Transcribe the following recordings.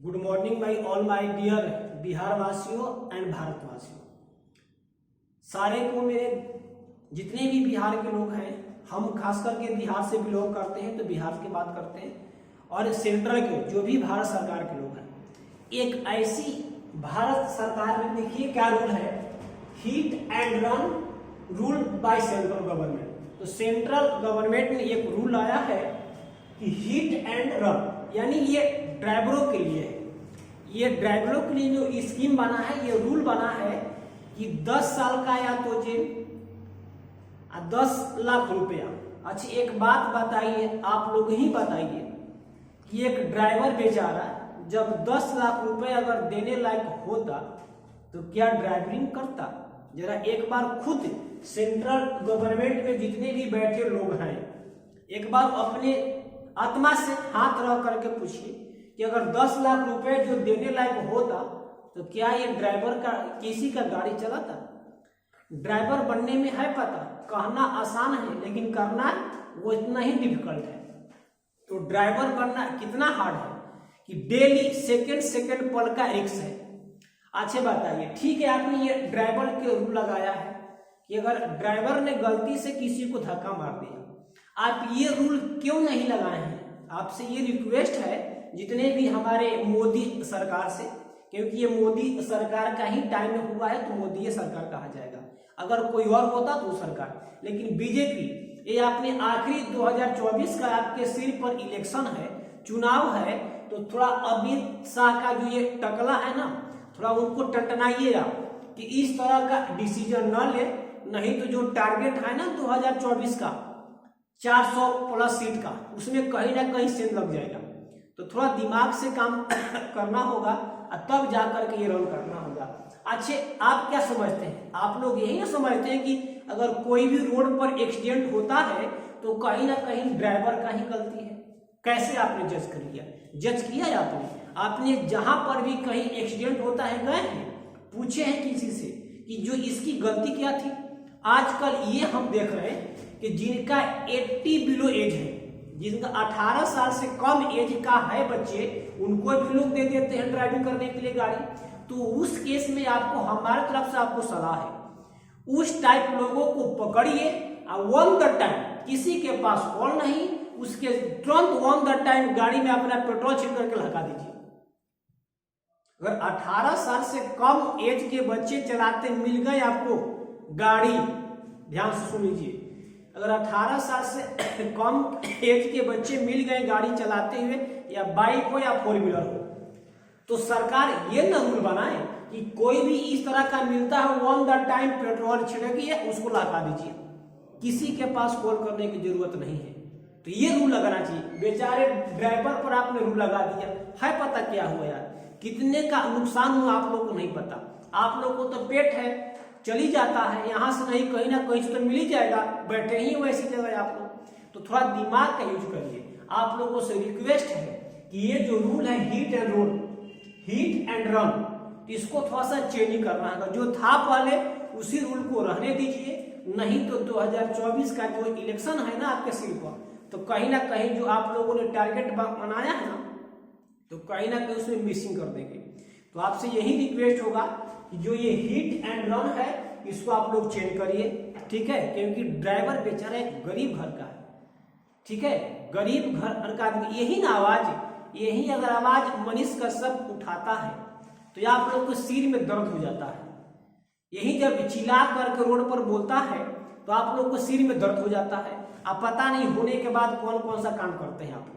Good morning my all my dear Bihar वासियों and भारतवासियों। सारे को मेरे जितने भी बिहार के लोग हैं, हम खास करके बिहार से बिलोंग करते हैं तो बिहार की बात करते हैं, और सेंट्रल के जो भी भारत सरकार के लोग हैं, एक ऐसी भारत सरकार में देखिए क्या रूल है, heat and run rule by central government. तो सेंट्रल गवर्नमेंट ने एक रूल लाया है कि हीट एंड रन, यानी ये ड्राइवरों के लिए है। ये ड्राइवरों के लिए जो स्कीम बना है, ये रूल बना है कि 10 साल का या तो जेल 10 लाख रुपया। अच्छा एक बात बताइए, आप लोग ही बताइए कि एक ड्राइवर बेचारा जब 10 लाख रुपए अगर देने लायक होता तो क्या ड्राइवरिंग करता? जरा एक बार खुद सेंट्रल गवर्नमेंट में जितने भी बैठे लोग हैं, एक बार अपने आत्मा से हाथ रख करके पूछिए कि अगर 10 लाख रुपए जो देने लायक होता तो क्या ये ड्राइवर का किसी का गाड़ी चलाता? ड्राइवर बनने में है पता, कहना आसान है लेकिन करना वो इतना ही डिफिकल्ट है। तो ड्राइवर बनना कितना हार्ड है कि डेली सेकंड सेकंड पल का रिस्क है। अच्छे बताइए, ठीक है आपने ये ड्राइवर के रूल लगाया है कि अगर ड्राइवर ने गलती से किसी को धक्का मार दिया, आप ये रूल क्यों नहीं लगाए हैं? आपसे ये रिक्वेस्ट है जितने भी हमारे मोदी सरकार से, क्योंकि ये मोदी सरकार का ही टाइम में हुआ है तो मोदी सरकार कहा जाएगा, अगर कोई और होता तो सरकार। लेकिन बीजेपी ये आपने आखिरी 2024 का आपके सिर पर इलेक्शन है, चुनाव है, तो थोड़ा अमित शाह का जो ये टकला है ना, थोड़ा उनको टटनाइएगा कि इस तरह का डिसीजन न ले, नहीं तो जो टारगेट है ना 2024 का 400 प्लस सीट का, उसमें कहीं ना कहीं सेंध लग जाएगा। तो थोड़ा दिमाग से काम करना होगा और तब जाकर के ये रन करना होगा। अच्छे आप क्या समझते हैं? आप लोग यही ना समझते हैं कि अगर कोई भी रोड पर एक्सीडेंट होता है तो कहीं ना कहीं ड्राइवर का ही गलती है? कैसे आपने जज कर लिया? जज किया है आपने जहां पर भी कहीं एक्सीडेंट होता है गए हैं, पूछे हैं किसी से कि जो इसकी गलती क्या थी? आजकल ये हम देख रहे हैं कि जिनका 80 बिलो एज है, जिनका 18 साल से कम एज का है बच्चे, उनको भी लोग दे देते हैं ड्राइविंग करने के लिए गाड़ी। तो उस केस में आपको हमारे तरफ से आपको सलाह है, उस टाइप लोगों को पकड़िए और वन द टाइम, किसी के पास कॉल नहीं, उसके तुरंत वन द टाइम गाड़ी में अपना पेट्रोल छिड़ करके लगा दीजिए। अगर 18 साल से कम एज के बच्चे चलाते मिल गए आपको गाड़ी, ध्यान से सुन लीजिए, अगर 18 साल से कम एज के बच्चे मिल गए गाड़ी चलाते हुए, या बाइक हो या 4 व्हीलर हो, तो सरकार ये न रूल बनाए कि कोई भी इस तरह का मिलता है वन द टाइम पेट्रोल छिड़किए, उसको लगा दीजिए, किसी के पास कॉल करने की जरूरत नहीं है। तो ये रूल लगाना चाहिए। बेचारे ड्राइवर पर आपने रूल लगा दिया है, पता क्या हुआ यार, कितने का नुकसान हुआ आप लोग को नहीं पता। आप लोग को तो पेट है, चली जाता है, यहां से नहीं कहीं ना कहीं से तो मिल ही जाएगा, बैठे ही वैसी जगह आप लोग। तो थोड़ा दिमाग का यूज करिए। आप लोगों से रिक्वेस्ट है कि ये जो रूल है हीट एंड रन, इसको थोड़ा सा चेंज करना है। जो था पहले उसी रूल को रहने दीजिए, नहीं तो 2024 का जो इलेक्शन है ना आपके सिर पर, तो कहीं ना कहीं जो आप लोगों ने टारगेट बनाया है ना, तो कहीं ना कहीं उसमें मिसिंग कर देंगे। तो आपसे यही रिक्वेस्ट होगा कि जो ये हीट एंड रन है इसको आप लोग चेंज करिए, ठीक है? क्योंकि ड्राइवर बेचारा एक गरीब घर का है, ठीक है? गरीब घर का आदमी, यही ना आवाज, यही अगर आवाज मनीष कश्यप उठाता है तो आप लोग को सिर में दर्द हो जाता है। यही जब चिल्ला करके रोड पर बोलता है तो आप लोग को सिर में दर्द हो जाता है। आप पता नहीं होने के बाद कौन कौन सा काम करते हैं आप,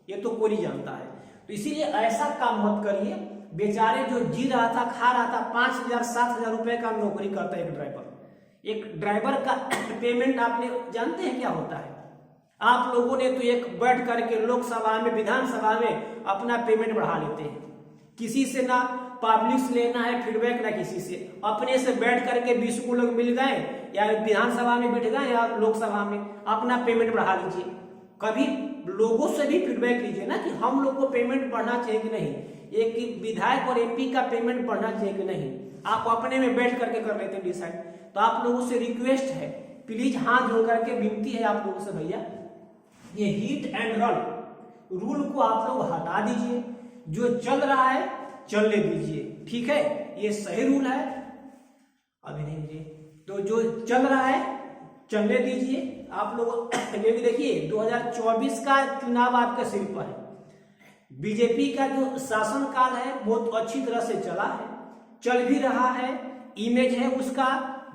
ये तो कोई जानता है। तो इसीलिए ऐसा काम मत करिए। बेचारे जो जी रहा था, खा रहा था, 5,000 7,000 रुपए का नौकरी करता है एक ड्राइवर का पेमेंट आपने जानते हैं क्या होता है? आप लोगों ने तो एक बैठ करके लोकसभा में, विधानसभा में अपना पेमेंट बढ़ा लेते हैं, किसी से ना पब्लिक से लेना है फीडबैक, ना किसी से, अपने से बैठ करके 20 को लोग मिल गए या विधानसभा में बैठ गए या लोकसभा में, अपना पेमेंट बढ़ा लीजिए। कभी लोगों से भी फीडबैक लीजिए ना कि हम लोग को पेमेंट बढ़ना चाहिए कि नहीं, एक विधायक और एमपी का पेमेंट बढ़ना चाहिए कि नहीं। आप अपने में बैठ करके कर लेते हैं डिसाइड। तो आप लोगों से रिक्वेस्ट है, प्लीज हाथ जोड़ करके विनती है आप लोगों से, भैया ये हीट एंड रन रूल को आप लोग हटा दीजिए। जो चल रहा है चलने दीजिए, ठीक है, ये सही रूल है। अभी नहीं मुझे, तो जो चल रहा है चलने दीजिए। आप लोग ये भी देखिए 2024 का चुनाव आपके सिर पर है। बीजेपी का जो शासन काल है बहुत अच्छी तरह से चला है, चल भी रहा है, इमेज है उसका,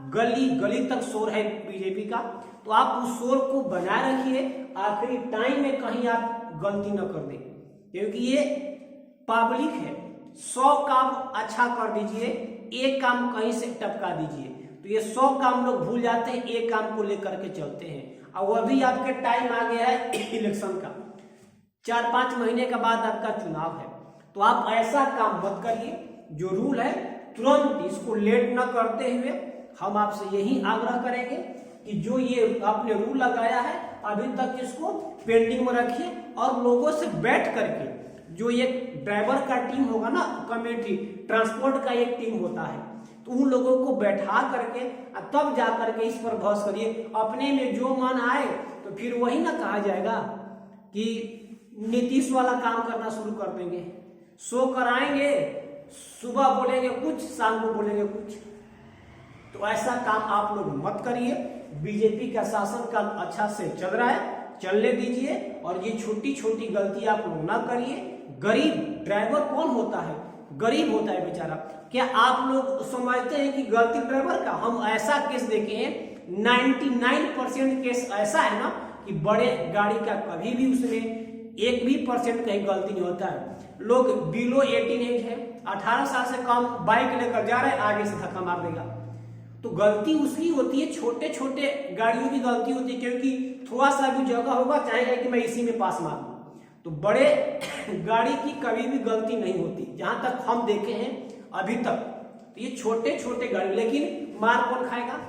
गली गली तक शोर है बीजेपी का। तो आप उस शोर को बनाए रखिए, आखिरी टाइम में कहीं आप गलती न कर दें, क्योंकि ये पब्लिक है। 100 काम अच्छा कर दीजिए, एक काम कहीं से टपका दीजिए, तो ये 100 काम लोग भूल जाते हैं, एक काम को लेकर के चलते हैं। और वह भी आपके टाइम आ गया है इलेक्शन का, 4-5 महीने के बाद आपका चुनाव है। तो आप ऐसा काम मत करिए, जो रूल है तुरंत इसको लेट न करते हुए हम आपसे यही आग्रह करेंगे कि जो ये आपने रूल लगाया है अभी तक इसको पेंडिंग में रखिए, और लोगों से बैठ करके, जो ये ड्राइवर का टीम होगा ना, कमेटी ट्रांसपोर्ट का एक टीम होता है, तो उन लोगों को बैठा करके तब जा करके इस पर बहस करिए। अपने में जो मन आए तो फिर वही ना कहा जाएगा कि नीतीश वाला काम करना शुरू कर देंगे, शो कराएंगे, सुबह बोलेंगे कुछ, शाम को बोलेंगे कुछ। तो ऐसा काम आप लोग मत करिए। बीजेपी का शासन काल अच्छा से चल रहा है, चलने दीजिए, और ये छोटी छोटी गलती आप लोग ना करिए। गरीब ड्राइवर कौन होता है? गरीब होता है बेचारा। क्या आप लोग समझते हैं कि गलती ड्राइवर का? हम ऐसा केस देखे हैं, 99% केस ऐसा है ना कि बड़े गाड़ी का कभी भी उसमें 1% कहीं गलती नहीं होता है। लोग बिलो 18 एज है, 18 साल से कम बाइक लेकर जा रहे हैं, आगे से धक्का मार देगा। तो गलती उसकी होती है, छोटे छोटे गाड़ियों की गलती होती है, क्योंकि थोड़ा सा भी जगह होगा चाहेगा कि मैं इसी में पास मारूं। तो बड़े गाड़ी की कभी भी गलती नहीं होती, जहां तक हम देखे हैं अभी तक। तो ये छोटे छोटे गाड़ी, लेकिन मार कौन खाएगा?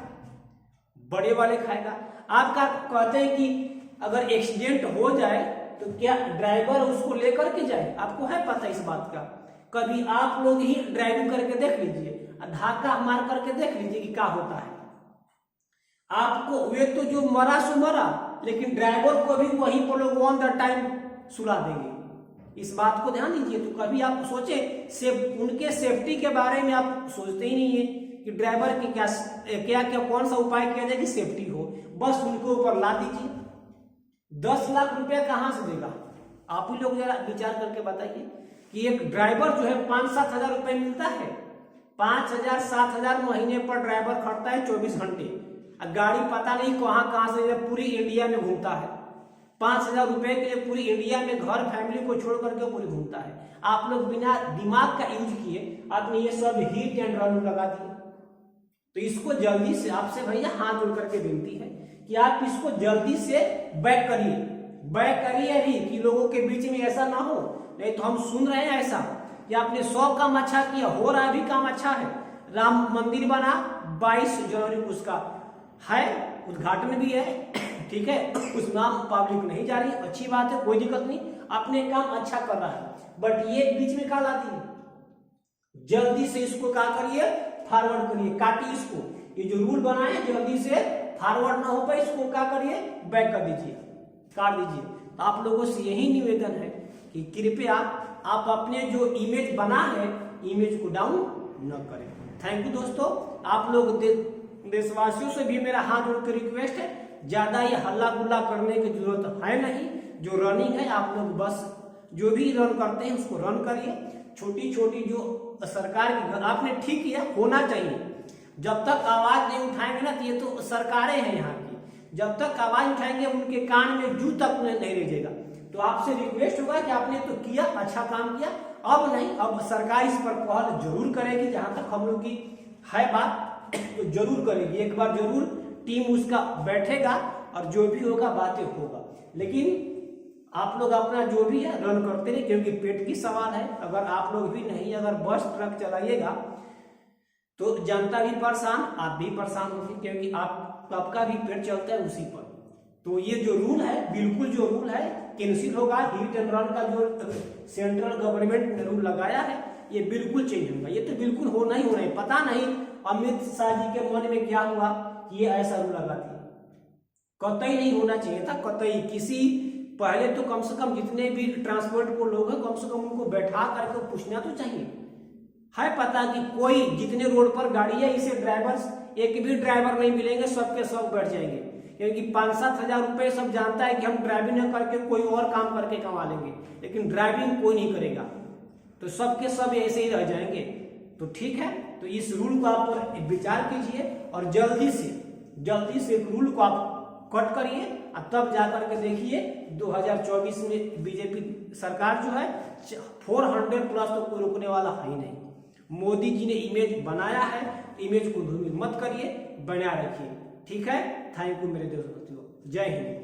बड़े वाले खाएगा। आप क्या कहते हैं कि अगर एक्सीडेंट हो जाए तो क्या ड्राइवर उसको लेकर के जाए? आपको है पता इस बात का? कभी आप लोग ही ड्राइविंग करके देख लीजिए, धक्का मार करके देख लीजिए कि क्या होता है। आपको वे तो जो मरा सो मरा, लेकिन ड्राइवर को भी वहीं पर लोग ऑन द टाइम सुला देंगे। इस बात को ध्यान दीजिए। तो कभी आप सोचे उनके सेफ्टी के बारे में आप सोचते ही नहीं है कि ड्राइवर के क्या क्या क्या कौन सा उपाय किया जाए कि सेफ्टी हो। बस उनके ऊपर ला दीजिए। 10 लाख रुपया कहां से देगा? आप ही लोग जरा विचार करके बताइए कि एक ड्राइवर जो है 5-7 हजार रुपए मिलता है, 5,000-7,000 महीने पर ड्राइवर खटता है 24 घंटे। गाड़ी पता नहीं कहां से पूरी इंडिया में घूमता है। 5,000 रुपए के लिए पूरी इंडिया में घर फैमिली को छोड़ करके पूरी घूमता है। आप लोग बिना दिमाग का यूज किए आपने ये सब हिट एंड रन लगा दिए। तो इसको जल्दी से, आपसे भैया हाथ जोड़ करके विनती है कि आप इसको जल्दी से बैक करिए भी, कि लोगों के बीच में ऐसा ना हो। नहीं तो हम सुन रहे हैं ऐसा कि आपने 100 काम अच्छा किया, हो रहा है भी काम अच्छा है। राम मंदिर बना 22 जनवरी को, उसका है उद्घाटन भी है, ठीक है, उस नाम पब्लिक नहीं जा रही, अच्छी बात है, कोई दिक्कत नहीं, अपने काम अच्छा कर रहा है। बट ये बीच में क्या लाती है? जल्दी से इसको क्या करिए, फॉरवर्ड करिए, काटिए इसको। ये जो रूल बनाए जल्दी से फॉरवर्ड ना हो पाए, इसको क्या करिए, बैक कर दीजिए, काट दीजिए। तो आप लोगों से यही निवेदन है कि कृपया आप अपने जो इमेज बना है, इमेज को डाउन न करें। थैंक यू दोस्तों। आप लोग देशवासियों से भी मेरा हाथ जोड़ कर रिक्वेस्ट है, ज्यादा ये हल्ला गुल्ला करने की जरूरत है नहीं। जो रनिंग है आप लोग बस जो भी रन करते हैं उसको रन करिए। छोटी छोटी जो सरकार की, आपने ठीक किया, होना चाहिए। जब तक आवाज नहीं उठाएंगे ना, तो ये तो सरकारें हैं यहाँ की, जब तक आवाज उठाएंगे उनके कान में जू तक नहीं रह। तो आपसे रिक्वेस्ट होगा कि आपने तो किया, अच्छा काम किया, अब नहीं, अब सरकार इस पर पहल जरूर करेगी। जहां तक हम लोग की है बात तो जरूर करेगी, एक बार जरूर टीम उसका बैठेगा और जो भी होगा बातें होगा। लेकिन आप लोग अपना जो भी है रन करते रहिए, क्योंकि पेट की सवाल है। अगर आप लोग भी नहीं, अगर बस ट्रक चलाइएगा तो जनता भी परेशान, आप भी परेशान होंगे, क्योंकि आपका भी पेट चलता है उसी पर। तो ये जो रूल है, बिल्कुल जो रूल है कैंसिल होगा। हिट एंड रन का जो सेंट्रल गवर्नमेंट ने रूल लगाया है, ये बिल्कुल चेंज होगा। ये तो बिल्कुल होना ही होना है। पता नहीं अमित शाह जी के मन में क्या हुआ कि ये ऐसा रूल लगा दिया। कतई नहीं होना चाहिए था, कतई। किसी पहले तो कम से कम जितने भी ट्रांसपोर्ट को लोग हैं कम से कम उनको बैठा करके पूछना तो चाहिए। है पता कि कोई जितने रोड पर गाड़ी है इसे ड्राइवर एक भी ड्राइवर नहीं मिलेंगे, सबके सब बैठ जाएंगे, क्योंकि 5-7 हजार रुपए सब जानता है कि हम ड्राइविंग न करके कोई और काम करके कमा लेंगे, लेकिन ड्राइविंग कोई नहीं करेगा तो सबके सब ऐसे ही रह जाएंगे। तो ठीक है, तो इस रूल को आप विचार कीजिए और जल्दी से रूल को आप कट करिए और तब जाकर के देखिए 2024 में बीजेपी सरकार जो है 400 प्लस तो कोई रोकने वाला है ही नहीं। मोदी जी ने इमेज बनाया है, इमेज को धूमिल मत करिए, बना रखिए। ठीक है, थैंक यू मेरे दोस्तों, जय हिंद।